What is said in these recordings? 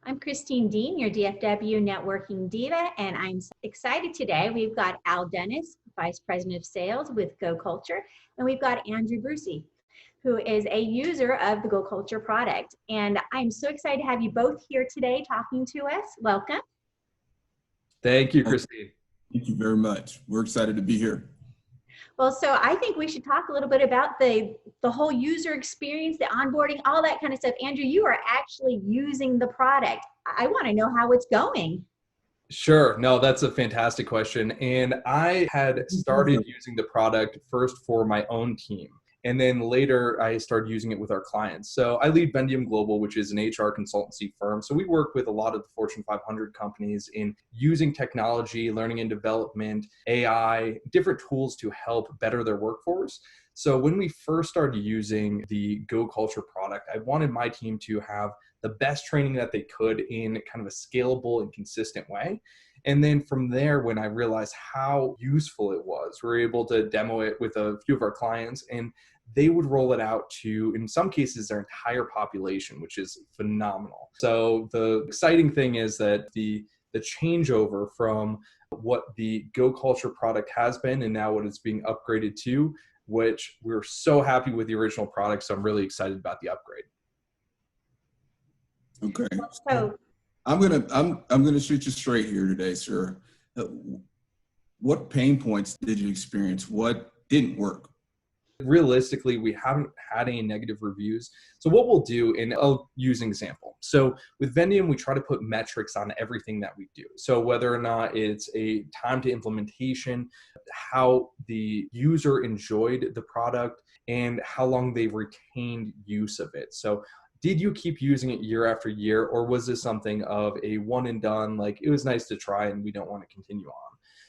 I'm Christine Dean, your DFW Networking Diva, and I'm excited today. We've got Al Dennis, Vice President of Sales with Go Culture, and we've got Andrew Brucey, who is a user of the Go Culture product. And I'm so excited to have you both here today talking to us. Welcome. Thank you, Christine. Thank you very much. We're excited to be here. Well, so I think we should talk a little bit about the whole user experience, the onboarding, all that kind of stuff. Andrew, you are actually using the product. I want to know how it's going. Sure. No, that's a fantastic question. And I had started using the product first for my own team. And then later I started using it with our clients. So I lead Vendium Global, which is an HR consultancy firm. So we work with a lot of the Fortune 500 companies in using technology, learning and development, AI, different tools to help better their workforce. So when we first started using the Go Culture product, I wanted my team to have the best training that they could in kind of a scalable and consistent way. And then from there, when I realized how useful it was, we were able to demo it with a few of our clients, and they would roll it out to, in some cases, their entire population, which is phenomenal. So the exciting thing is that the changeover from what the Go Culture product has been and now what it's being upgraded to, which we're so happy with the original product. So I'm really excited about the upgrade. Okay. So I'm gonna shoot you straight here today, sir. What pain points did you experience? What didn't work? Realistically, we haven't had any negative reviews. So what we'll do, and I'll use an example. So with Vendium, we try to put metrics on everything that we do. So whether or not it's a time to implementation, how the user enjoyed the product, and how long they've retained use of it. So did you keep using it year after year, or was this something of a one and done, like it was nice to try and we don't want to continue on?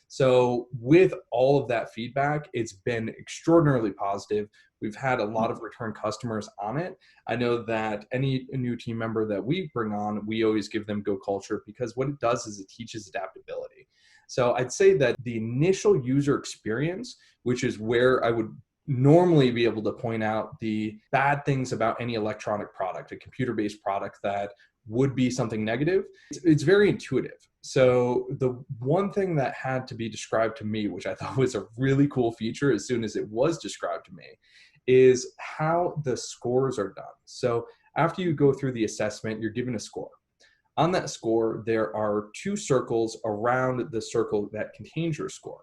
So with all of that feedback, it's been extraordinarily positive. We've had a lot of return customers on it. I know that any new team member that we bring on, we always give them Go Culture, because what it does is it teaches adaptability. So I'd say that the initial user experience, which is where I would normally be able to point out the bad things about any electronic product, a computer-based product that would be something negative, it's very intuitive. So the one thing that had to be described to me, which I thought was a really cool feature as soon as it was described to me, is how the scores are done. So after you go through the assessment, you're given a score. On that score, there are two circles around the circle that contains your score.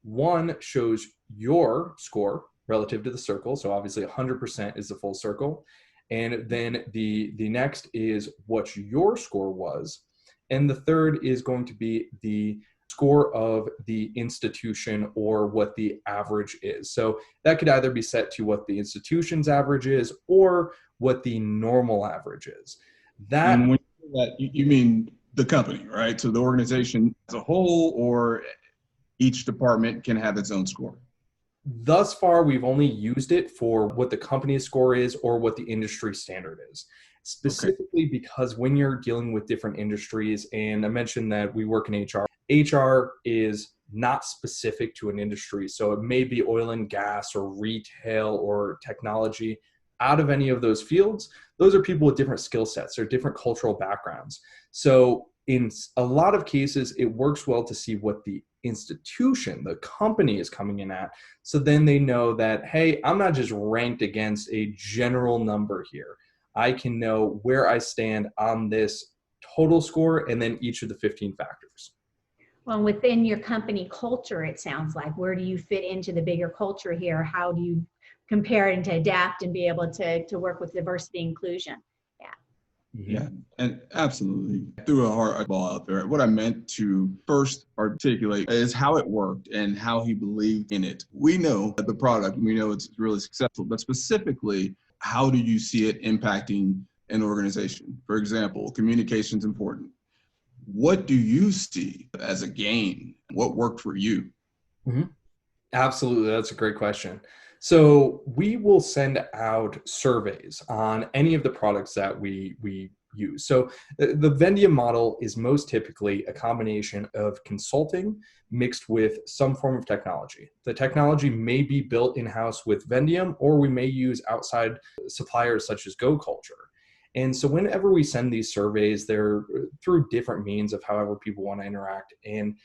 One shows your score relative to the circle. So obviously 100% is the full circle. And then the next is what your score was. And the third is going to be the score of the institution, or what the average is. So that could either be set to what the institution's average is or what the normal average is. That, And when you say that, you mean the company, right? So the organization as a whole, or each department can have its own score? thus far, we've only used it for what the company's score is or what the industry standard is. Specifically because when you're dealing with different industries, and I mentioned that we work in HR, HR is not specific to an industry. So it may be oil and gas or retail or technology. Out of any of those fields, those are people with different skill sets or different cultural backgrounds. So in a lot of cases, it works well to see what the institution, the company is coming in at. So then they know that, hey, I'm not just ranked against a general number here. I can know where I stand on this total score and then each of the 15 factors. Well, within your company culture, it sounds like, where do you fit into the bigger culture here? How do you compare and to adapt and be able to work with diversity and inclusion? Yeah, and absolutely. I threw a hard ball out there. What I meant to first articulate is how it worked and how he believed in it. We know that the product, we know it's really successful, but specifically, how do you see it impacting an organization? For example, communication is important. What do you see as a gain? What worked for you? Mm-hmm. Absolutely. That's a great question. So we will send out surveys on any of the products that we use. So the Vendium model is most typically a combination of consulting mixed with some form of technology. The technology may be built in-house with Vendium, or we may use outside suppliers such as Go Culture. And so whenever we send these surveys, they're through different means of however people want to interact. And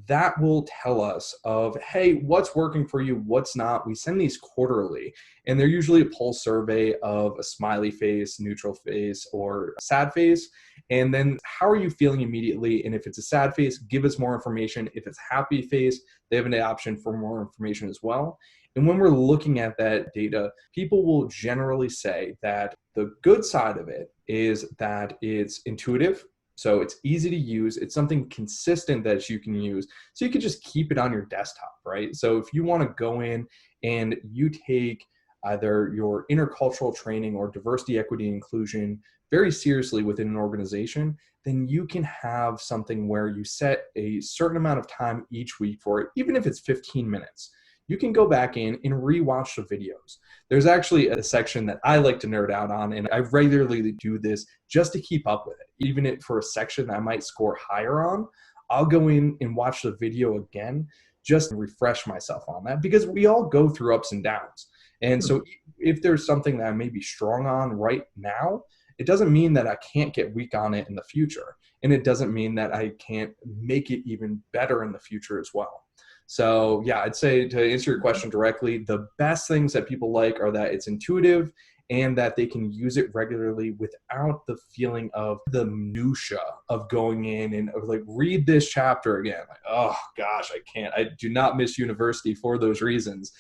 that will tell us of, hey, what's working for you, what's not. We send these quarterly, and they're usually a pulse survey of a smiley face, neutral face, or sad face. And then how are you feeling immediately? And if it's a sad face, give us more information. If it's happy face, they have an option for more information as well. And when we're looking at that data, people will generally say that the good side of it is that it's intuitive. So it's easy to use. It's something consistent that you can use. So you can just keep it on your desktop, right? So if you want to go in and you take either your intercultural training or diversity, equity, and inclusion very seriously within an organization, then you can have something where you set a certain amount of time each week for it, even if it's 15 minutes. You can go back in and rewatch the videos. There's actually a section that I like to nerd out on, and I regularly do this just to keep up with it. Even for a section that I might score higher on, I'll go in and watch the video again just to refresh myself on that, because we all go through ups and downs. And so if there's something that I may be strong on right now, it doesn't mean that I can't get weak on it in the future. And it doesn't mean that I can't make it even better in the future as well. So yeah, I'd say, to answer your question directly, the best things that people like are that it's intuitive and that they can use it regularly without the feeling of the minutia of going in and like, read this chapter again. Like, oh gosh, I can't. I do not miss university for those reasons.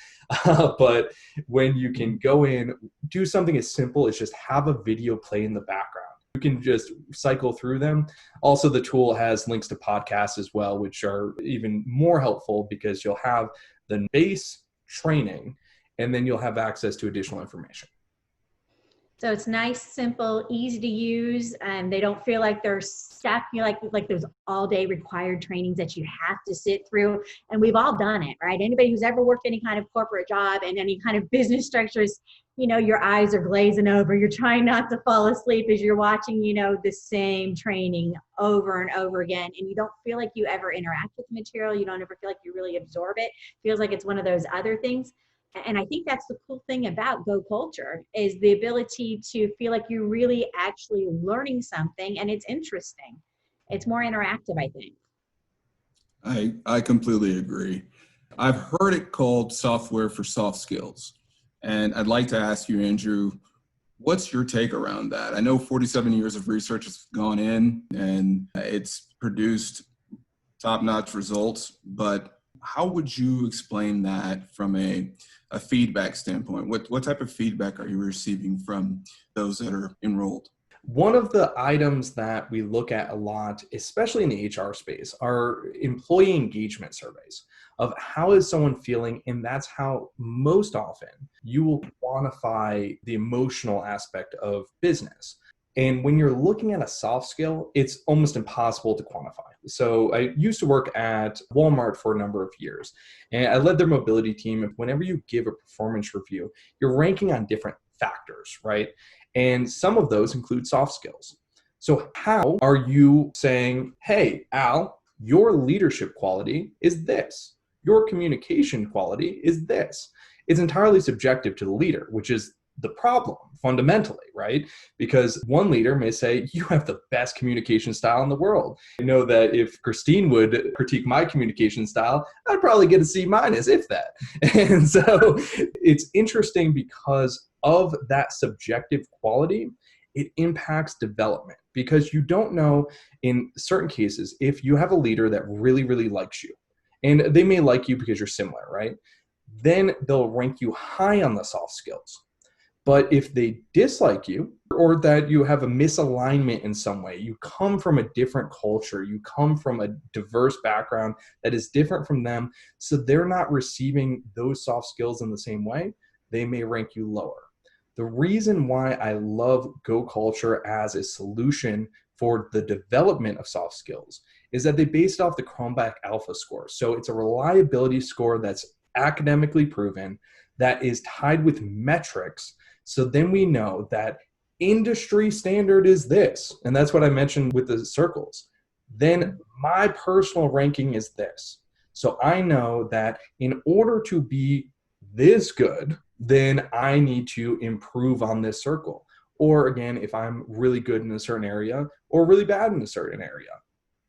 But when you can go in, do something as simple as just have a video play in the background. You can just cycle through them. Also, the tool has links to podcasts as well, which are even more helpful because you'll have the base training and then you'll have access to additional information. So it's nice, simple, easy to use, and they don't feel like they're stuck. You know, like those all-day required trainings that you have to sit through. And we've all done it, right? Anybody who's ever worked any kind of corporate job and any kind of business structures, you know, your eyes are glazing over. You're trying not to fall asleep as you're watching, you know, the same training over and over again. And you don't feel like you ever interact with the material. You don't ever feel like you really absorb it. Feels like it's one of those other things. And I think that's the cool thing about Go Culture, is the ability to feel like you're really actually learning something and it's interesting. It's more interactive, I think. I completely agree. I've heard it called software for soft skills. And I'd like to ask you, Andrew, what's your take around that? I know 47 years of research has gone in and it's produced top-notch results, but how would you explain that from a feedback standpoint? What type of feedback are you receiving from those that are enrolled? One of the items that we look at a lot, especially in the HR space, are employee engagement surveys of how is someone feeling, and that's how most often you will quantify the emotional aspect of business. And when you're looking at a soft skill, it's almost impossible to quantify. So I used to work at Walmart for a number of years, and I led their mobility team. And whenever you give a performance review, you're ranking on different factors, right? And some of those include soft skills. So how are you saying, hey, Al, your leadership quality is this. Your communication quality is this. It's entirely subjective to the leader, which is the problem fundamentally, right? Because one leader may say, you have the best communication style in the world. I know that if Christine would critique my communication style, I'd probably get a C-, if that. And so it's interesting because of that subjective quality, it impacts development, because you don't know in certain cases if you have a leader that really, really likes you, and they may like you because you're similar, right? Then they'll rank you high on the soft skills. But if they dislike you, or that you have a misalignment in some way, you come from a different culture, you come from a diverse background that is different from them, so they're not receiving those soft skills in the same way, they may rank you lower. The reason why I love Go Culture as a solution for the development of soft skills is that they based off the Cronbach Alpha score. So it's a reliability score that's academically proven, that is tied with metrics. So then we know that industry standard is this, and that's what I mentioned with the circles. Then my personal ranking is this. So I know that in order to be this good, then I need to improve on this circle. or again, if I'm really good in a certain area or really bad in a certain area.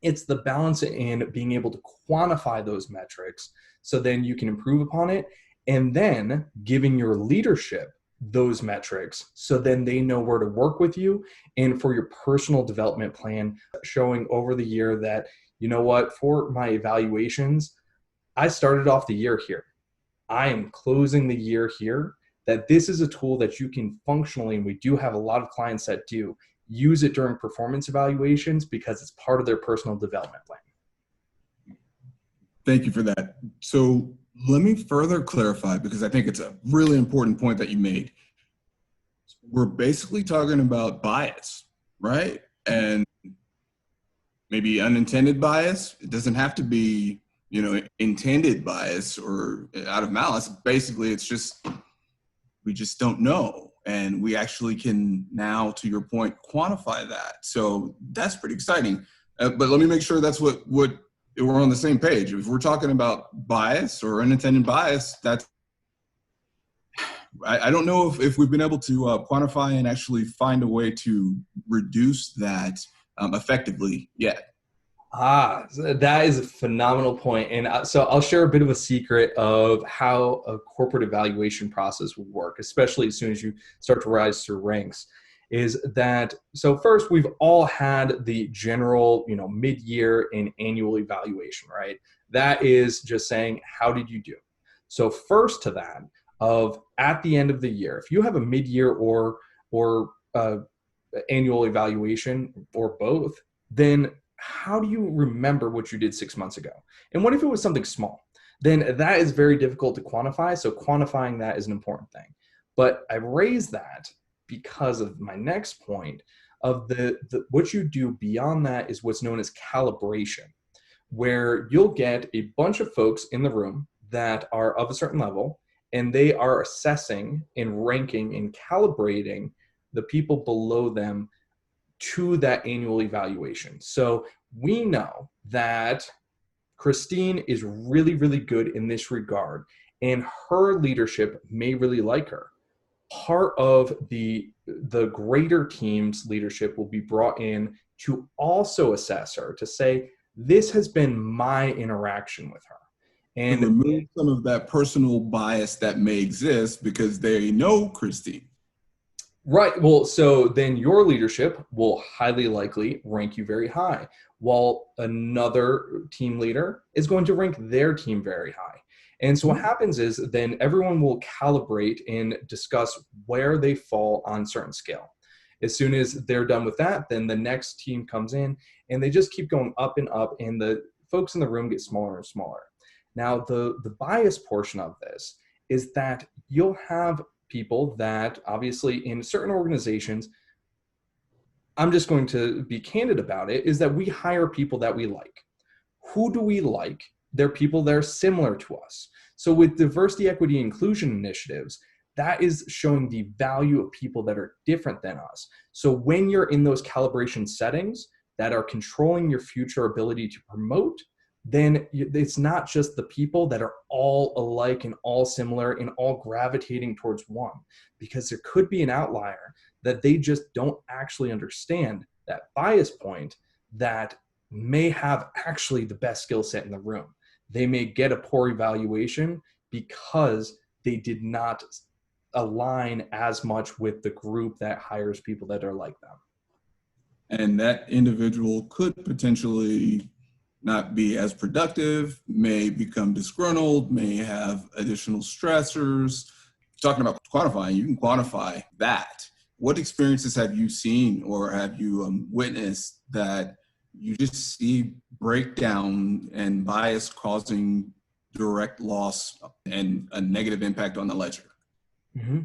It's the balance in being able to quantify those metrics so then you can improve upon it, and then giving your leadership those metrics so then they know where to work with you and for your personal development plan, showing over the year that, you know what, for my evaluations, I started off the year here. I am closing the year here, that this is a tool that you can functionally, and we do have a lot of clients that do, use it during performance evaluations because it's part of their personal development plan. Thank you for that. So let me further clarify, because I think it's a really important point that you made. We're basically talking about bias, right? And maybe unintended bias. It doesn't have to be, intended bias or out of malice. Basically, it's just, we just don't know. And we actually can now, to your point, quantify that. So that's pretty exciting. But let me make sure that's what we're on the same page. If we're talking about bias or unintended bias, I don't know if we've been able to quantify and actually find a way to reduce that effectively yet. That is a phenomenal point. And so I'll share a bit of a secret of how a corporate evaluation process will work, especially as soon as you start to rise through ranks, is that, so first we've all had the general, mid-year and annual evaluation, right? That is just saying, how did you do? So first to that, of at the end of the year, if you have a mid-year or annual evaluation or both, then how do you remember what you did 6 months ago? And what if it was something small? Then that is very difficult to quantify. So quantifying that is an important thing. But I raise that because of my next point of the what you do beyond that is what's known as calibration, where you'll get a bunch of folks in the room that are of a certain level, and they are assessing and ranking and calibrating the people below them to that annual evaluation. So we know that Christine is really, really good in this regard, and her leadership may really like her. Part of the greater team's leadership will be brought in to also assess her, to say, this has been my interaction with her. And to remove some of that personal bias that may exist because they know Christine. Right. Well, so then your leadership will highly likely rank you very high, while another team leader is going to rank their team very high. And so what happens is then everyone will calibrate and discuss where they fall on certain scale. As soon as they're done with that, then the next team comes in and they just keep going up and up, and the folks in the room get smaller and smaller. Now, the bias portion of this is that you'll have people that obviously in certain organizations, I'm just going to be candid about it, is that we hire people that we like. Who do we like? They're people that are similar to us. So with diversity, equity, inclusion initiatives, that is showing the value of people that are different than us. So when you're in those calibration settings that are controlling your future ability to promote, then it's not just the people that are all alike and all similar and all gravitating towards one, because there could be an outlier that they just don't actually understand that bias point that may have actually the best skill set in the room. They may get a poor evaluation because they did not align as much with the group that hires people that are like them. And that individual could potentially not be as productive, may become disgruntled, may have additional stressors. Talking about quantifying, you can quantify that. What experiences have you seen or have you witnessed that you just see breakdown and bias causing direct loss and a negative impact on the ledger? Mm-hmm.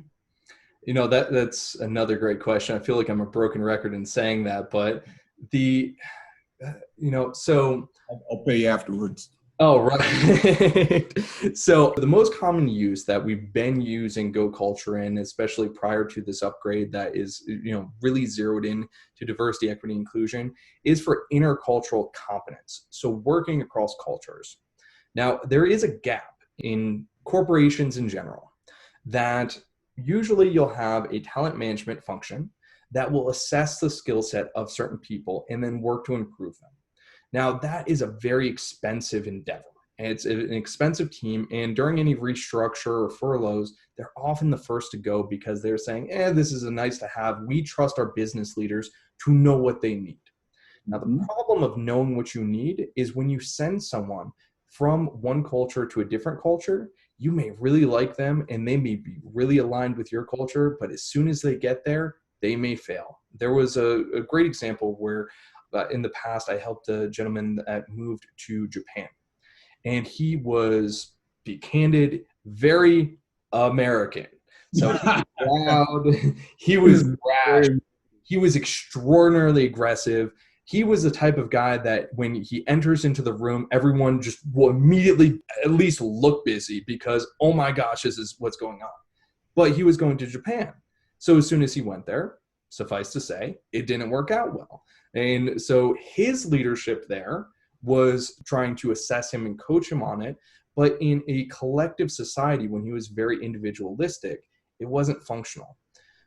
That's another great question. I feel like I'm a broken record in saying that, but so I'll pay you afterwards. Oh, right. So the most common use that we've been using Go Culture in, especially prior to this upgrade that is, really zeroed in to diversity, equity, inclusion, is for intercultural competence. So working across cultures. Now, there is a gap in corporations in general that usually you'll have a talent management function that will assess the skill set of certain people and then work to improve them. Now, that is a very expensive endeavor. And it's an expensive team. And during any restructure or furloughs, they're often the first to go because they're saying, this is a nice to have. We trust our business leaders to know what they need. Now, the problem of knowing what you need is when you send someone from one culture to a different culture, you may really like them and they may be really aligned with your culture, but as soon as they get there, they may fail. There was a great example where in the past, I helped a gentleman that moved to Japan. And he was, be candid, very American. So he was loud, he was brash, he was extraordinarily aggressive. He was the type of guy that when he enters into the room, everyone just will immediately at least look busy because, oh my gosh, this is what's going on. But he was going to Japan. So as soon as he went there, suffice to say, it didn't work out well. And so his leadership there was trying to assess him and coach him on it. But in a collective society, when he was very individualistic, it wasn't functional.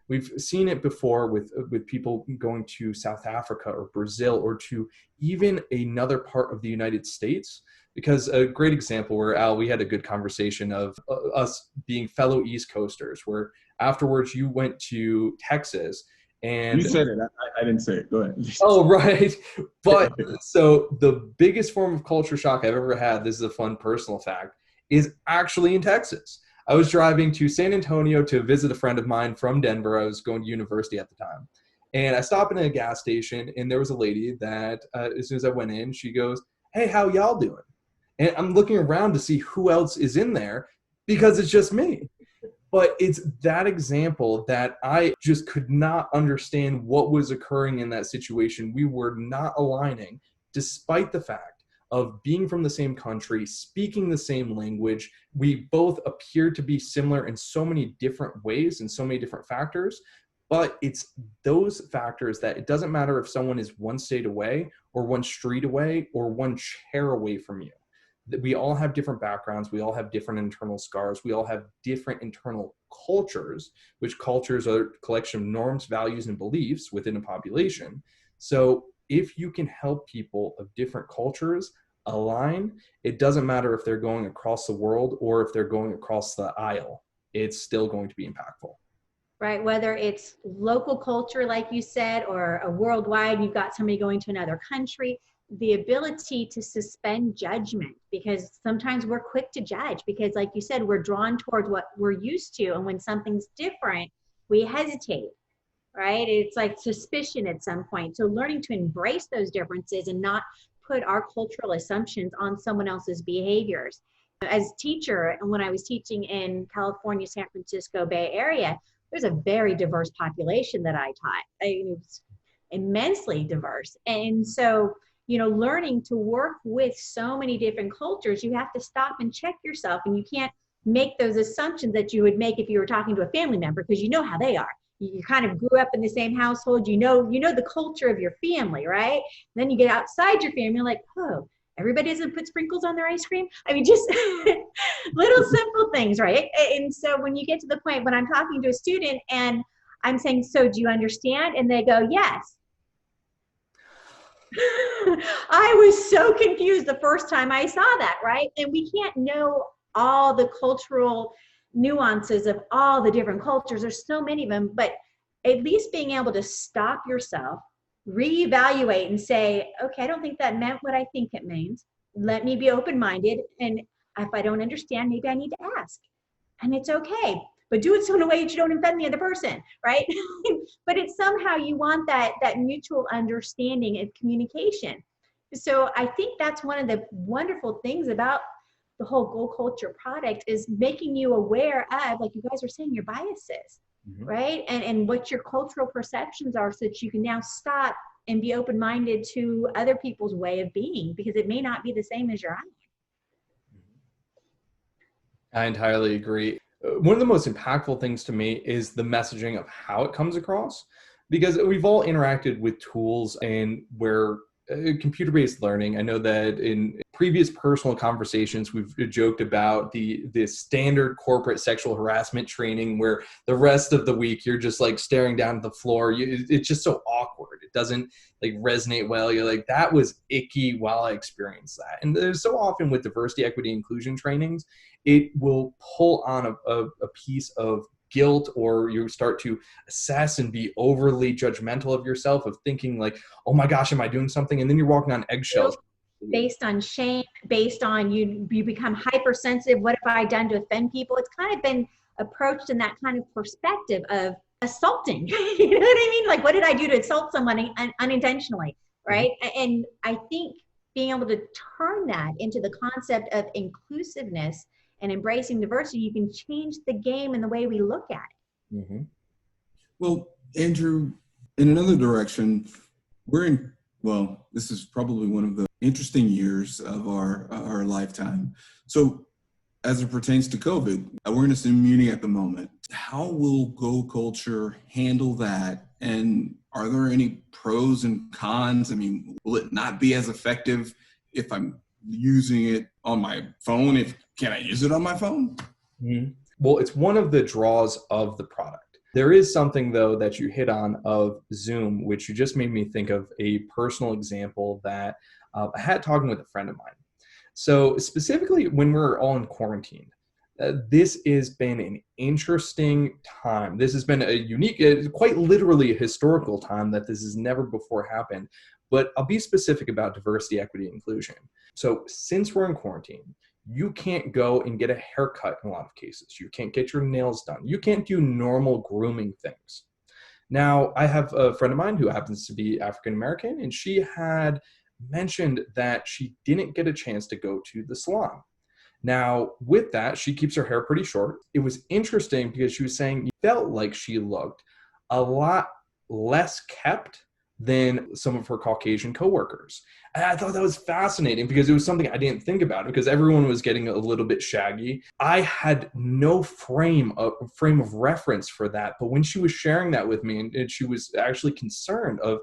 We've seen it before with people going to South Africa or Brazil or to even another part of the United States. Because a great example where, Al, we had a good conversation of us being fellow East Coasters, where afterwards you went to Texas. And you said it. I didn't say it. Go ahead. Oh, right. But so the biggest form of culture shock I've ever had, this is a fun personal fact, is actually in Texas. I was driving to San Antonio to visit a friend of mine from Denver. I was going to university at the time. And I stopped in a gas station, and there was a lady that as soon as I went in, she goes, "Hey, how y'all doing?" And I'm looking around to see who else is in there because it's just me. But it's that example that I just could not understand what was occurring in that situation. We were not aligning, despite the fact of being from the same country, speaking the same language. We both appear to be similar in so many different ways and so many different factors. But it's those factors that it doesn't matter if someone is one state away or one street away or one chair away from you. We all have different backgrounds. We all have different internal scars. We all have different internal cultures, which cultures are a collection of norms, values, and beliefs within a population. So if you can help people of different cultures align, it doesn't matter if they're going across the world or if they're going across the aisle, it's still going to be impactful. Right, whether it's local culture, like you said, or a worldwide, you've got somebody going to another country, the ability to suspend judgment, because sometimes we're quick to judge because, like you said, we're drawn towards what we're used to. And when something's different, we hesitate, right? It's like suspicion at some point. So learning to embrace those differences and not put our cultural assumptions on someone else's behaviors. As a teacher, and when I was teaching in California, San Francisco Bay Area, there's a very diverse population that I taught. It was immensely diverse. And so, you know, learning to work with so many different cultures, you have to stop and check yourself, and you can't make those assumptions that you would make if you were talking to a family member, because you know how they are. You kind of grew up in the same household, you know the culture of your family, right? And then you get outside your family, like, oh, everybody doesn't put sprinkles on their ice cream. I mean, just little simple things, right? And so when you get to the point when I'm talking to a student and I'm saying, so do you understand? And they go, yes. I was so confused the first time I saw that, right? And we can't know all the cultural nuances of all the different cultures. There's so many of them, but at least being able to stop yourself, reevaluate and say, okay, I don't think that meant what I think it means. Let me be open-minded. And if I don't understand, maybe I need to ask. And it's okay. But do it so in a way that you don't offend the other person, right? But it's somehow you want that mutual understanding and communication. So I think that's one of the wonderful things about the whole Go Culture product is making you aware of, like you guys were saying, your biases, right? And what your cultural perceptions are, so that you can now stop and be open-minded to other people's way of being, because it may not be the same as your own. I entirely agree. One of the most impactful things to me is the messaging of how it comes across, because we've all interacted with tools and where computer-based learning. I know that in previous personal conversations, we've joked about the standard corporate sexual harassment training where the rest of the week you're just like staring down at the floor. It's just so awkward. It doesn't like resonate well. You're like, that was icky while I experienced that. And there's so often with diversity, equity, inclusion trainings, it will pull on a piece of guilt, or you start to assess and be overly judgmental of yourself, of thinking like, oh my gosh, am I doing something? And then you're walking on eggshells. Based on shame, based on you become hypersensitive. What have I done to offend people? It's kind of been approached in that kind of perspective of assaulting. You know what I mean? Like, what did I do to assault someone unintentionally, right? And I think being able to turn that into the concept of inclusiveness and embracing diversity, you can change the game and the way we look at it. Mm-hmm. Well, Andrew, in another direction, this is probably one of the interesting years of our lifetime. So as it pertains to COVID, awareness and immunity at the moment, how will Go Culture handle that? And are there any pros and cons? I mean, will it not be as effective if I'm using it on my phone? Can I use it on my phone? Mm-hmm. Well, it's one of the draws of the product. There is something, though, that you hit on of Zoom, which you just made me think of a personal example that I had talking with a friend of mine. So specifically when we're all in quarantine, this has been an interesting time. This has been a unique, quite literally a historical time that this has never before happened. But I'll be specific about diversity, equity, inclusion. So since we're in quarantine, you can't go and get a haircut in a lot of cases. You can't get your nails done. You can't do normal grooming things. Now, I have a friend of mine who happens to be African American, and she had mentioned that she didn't get a chance to go to the salon. Now, with that, she keeps her hair pretty short. It was interesting because she was saying it felt like she looked a lot less kept than some of her Caucasian coworkers. And I thought that was fascinating because it was something I didn't think about, because everyone was getting a little bit shaggy. I had no frame of reference for that. But when she was sharing that with me, and she was actually concerned of,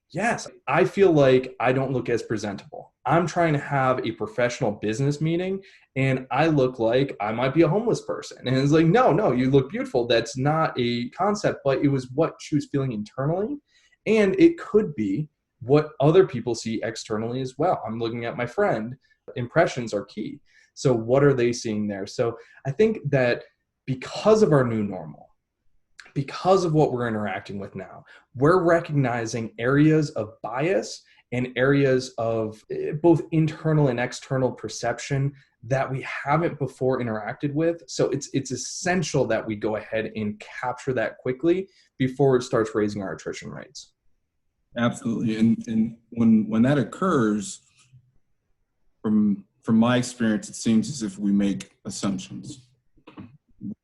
yes, I feel like I don't look as presentable. I'm trying to have a professional business meeting and I look like I might be a homeless person. And it's like, no, you look beautiful. That's not a concept, but it was what she was feeling internally. And it could be what other people see externally as well. I'm looking at my friend. Impressions are key. So what are they seeing there? So I think that because of our new normal, because of what we're interacting with now, we're recognizing areas of bias and areas of both internal and external perception that we haven't before interacted with. So it's essential that we go ahead and capture that quickly before it starts raising our attrition rates. Absolutely. And when that occurs, from my experience, it seems as if we make assumptions.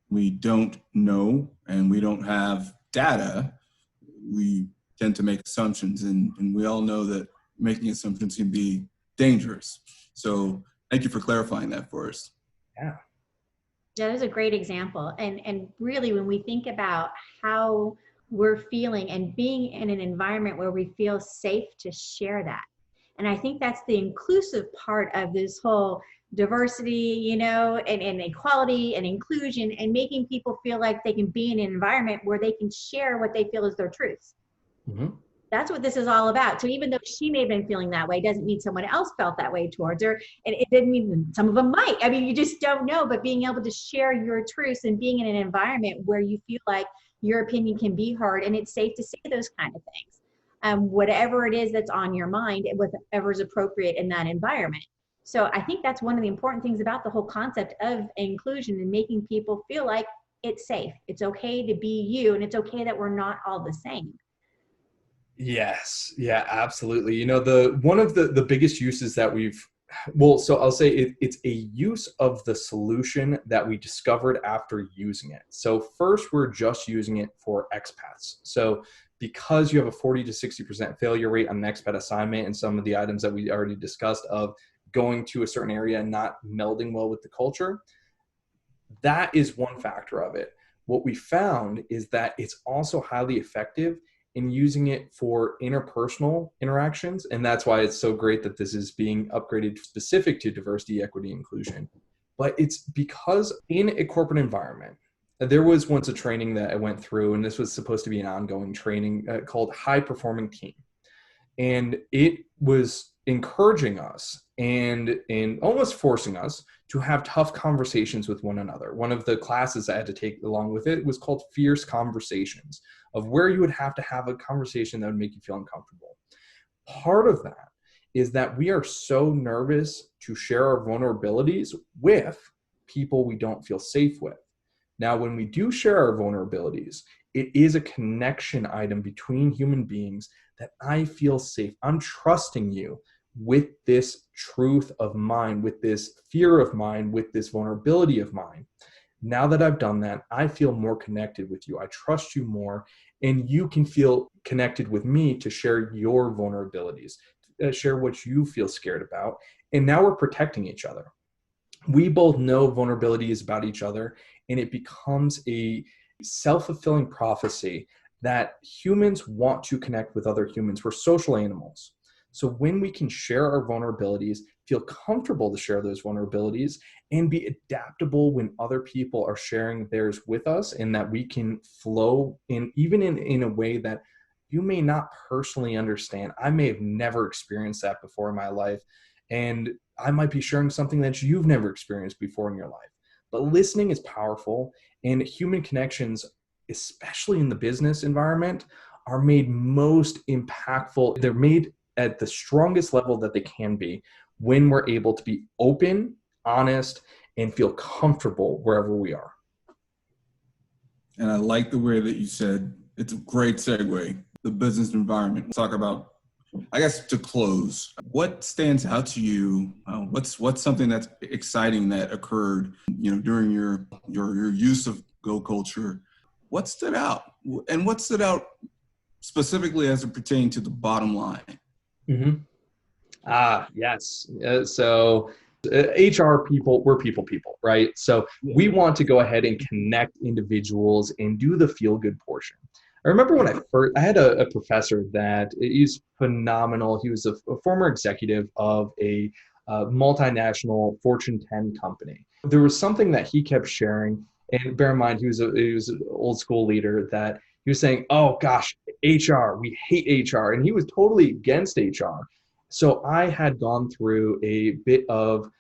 We don't know and we don't have data. We tend to make assumptions, and we all know that making assumptions can be dangerous. So thank you for clarifying that for us. Yeah. That is a great example. And really, when we think about how we're feeling and being in an environment where we feel safe to share that. And I think that's the inclusive part of this whole diversity, and equality and inclusion, and making people feel like they can be in an environment where they can share what they feel is their truth. Mm-hmm. That's what this is all about. So even though she may have been feeling that way, doesn't mean someone else felt that way towards her. And it didn't mean some of them might. I mean, you just don't know. But being able to share your truths and being in an environment where you feel like your opinion can be heard and it's safe to say those kind of things. Whatever it is that's on your mind, whatever is appropriate in that environment. So I think that's one of the important things about the whole concept of inclusion and making people feel like it's safe. It's okay to be you, and it's okay that we're not all the same. Yes. Yeah, absolutely. One of the biggest uses that so I'll say it's a use of the solution that we discovered after using it. So first, we're just using it for expats. So because you have a 40 to 60% failure rate on an expat assignment, and some of the items that we already discussed of going to a certain area and not melding well with the culture, that is one factor of it. What we found is that it's also highly effective and using it for interpersonal interactions. And that's why it's so great that this is being upgraded specific to diversity, equity, inclusion. But it's because in a corporate environment, there was once a training that I went through, and this was supposed to be an ongoing training called High Performing Team. And it was encouraging us and almost forcing us to have tough conversations with one another. One of the classes I had to take along with it was called Fierce Conversations, of where you would have to have a conversation that would make you feel uncomfortable. Part of that is that we are so nervous to share our vulnerabilities with people we don't feel safe with. Now, when we do share our vulnerabilities, it is a connection item between human beings that I feel safe. I'm trusting you with this truth of mine, with this fear of mine, with this vulnerability of mine. Now that I've done that, I feel more connected with you. I trust you more, and you can feel connected with me to share your vulnerabilities, share what you feel scared about. And now we're protecting each other. We both know vulnerability is about each other, and it becomes a self-fulfilling prophecy that humans want to connect with other humans. We're social animals. So when we can share our vulnerabilities, feel comfortable to share those vulnerabilities, and be adaptable when other people are sharing theirs with us, and that we can flow in, even in a way that you may not personally understand. I may have never experienced that before in my life, and I might be sharing something that you've never experienced before in your life. But listening is powerful, and human connections, especially in the business environment, are made most impactful. They're made at the strongest level that they can be when we're able to be open, honest, and feel comfortable wherever we are. And I like the way that you said, it's a great segue, the business environment. We'll talk about, I guess, to close, what stands out to you? What's something that's exciting that occurred, during your use of Go Culture? What stood out, and what stood out specifically as it pertained to the bottom line? Mm-hmm. Yes. So HR people, we're people, right? So we want to go ahead and connect individuals and do the feel-good portion. I remember when I had a professor that he's phenomenal. He was a former executive of a multinational Fortune 10 company. There was something that he kept sharing, and bear in mind, he was an old school leader, that he was saying, "Oh gosh, HR, we hate HR," and he was totally against HR. So I had gone through a bit of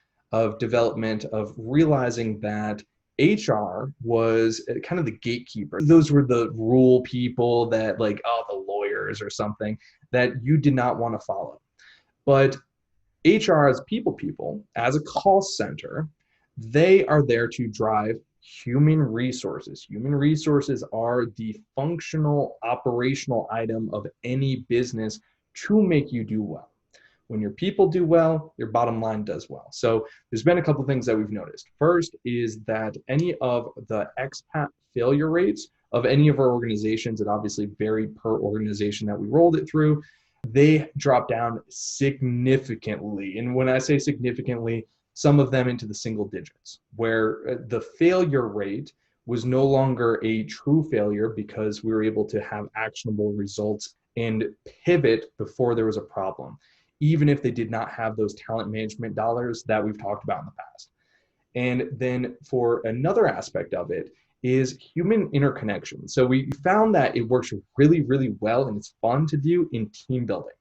development of realizing that HR was kind of the gatekeeper. Those were the rule people that, like, the lawyers or something that you did not want to follow. But HR as people, as a call center, they are there to drive human resources. Human resources are the functional, operational item of any business to make you do well. When your people do well, your bottom line does well. So there's been a couple of things that we've noticed. First is that any of the expat failure rates of any of our organizations, it obviously varied per organization that we rolled it through, they dropped down significantly. And when I say significantly, some of them into the single digits, where the failure rate was no longer a true failure because we were able to have actionable results and pivot before there was a problem, even if they did not have those talent management dollars that we've talked about in the past. And then for another aspect of it is human interconnection. So we found that it works really, really well, and it's fun to do in team building,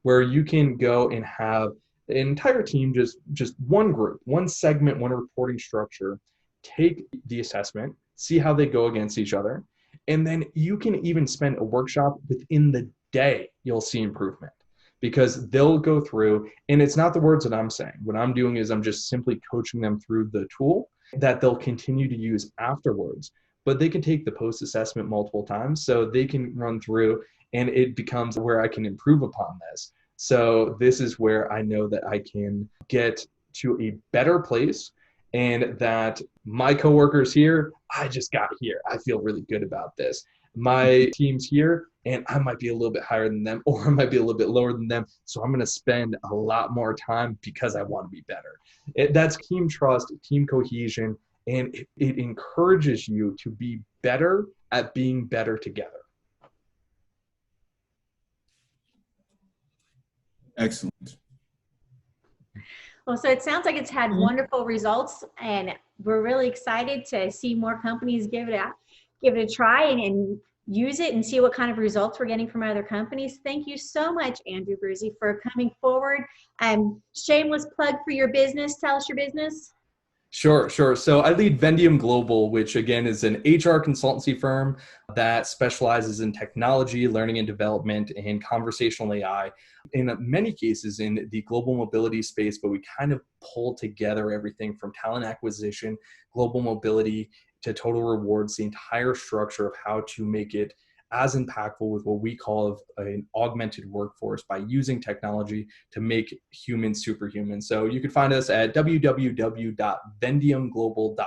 where you can go and have an entire team, just one group, one segment, one reporting structure, take the assessment, see how they go against each other, and then you can even spend a workshop within the day, you'll see improvement. Because they'll go through, and it's not the words that I'm saying. What I'm doing is I'm just simply coaching them through the tool that they'll continue to use afterwards. But they can take the post-assessment multiple times, so they can run through, and it becomes where I can improve upon this. So this is where I know that I can get to a better place, and that my coworkers here, I just got here. I feel really good about this. My team's here, and I might be a little bit higher than them, or I might be a little bit lower than them. So I'm going to spend a lot more time because I want to be better. That's team trust, team cohesion, and it encourages you to be better at being better together. Excellent. Well, so it sounds like it's had wonderful results, and we're really excited to see more companies give it a try and use it and see what kind of results we're getting from other companies. Thank you so much, Andrew Brucey, for coming forward. Shameless plug for your business. Tell us your business. Sure. So I lead Vendium Global, which again is an HR consultancy firm that specializes in technology, learning and development, and conversational AI. In many cases in the global mobility space, but we kind of pull together everything from talent acquisition, global mobility, to total rewards, the entire structure of how to make it as impactful with what we call an augmented workforce by using technology to make humans superhuman. So you can find us at www.vendiumglobal.com.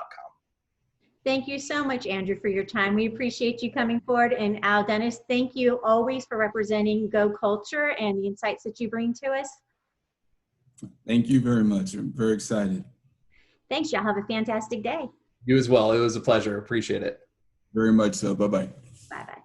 Thank you so much, Andrew, for your time. We appreciate you coming forward. And Al Dennis, thank you always for representing Go Culture and the insights that you bring to us. Thank you very much. I'm very excited. Thanks. Y'all have a fantastic day. You as well. It was a pleasure. Appreciate it. Very much so. Bye-bye. Bye-bye.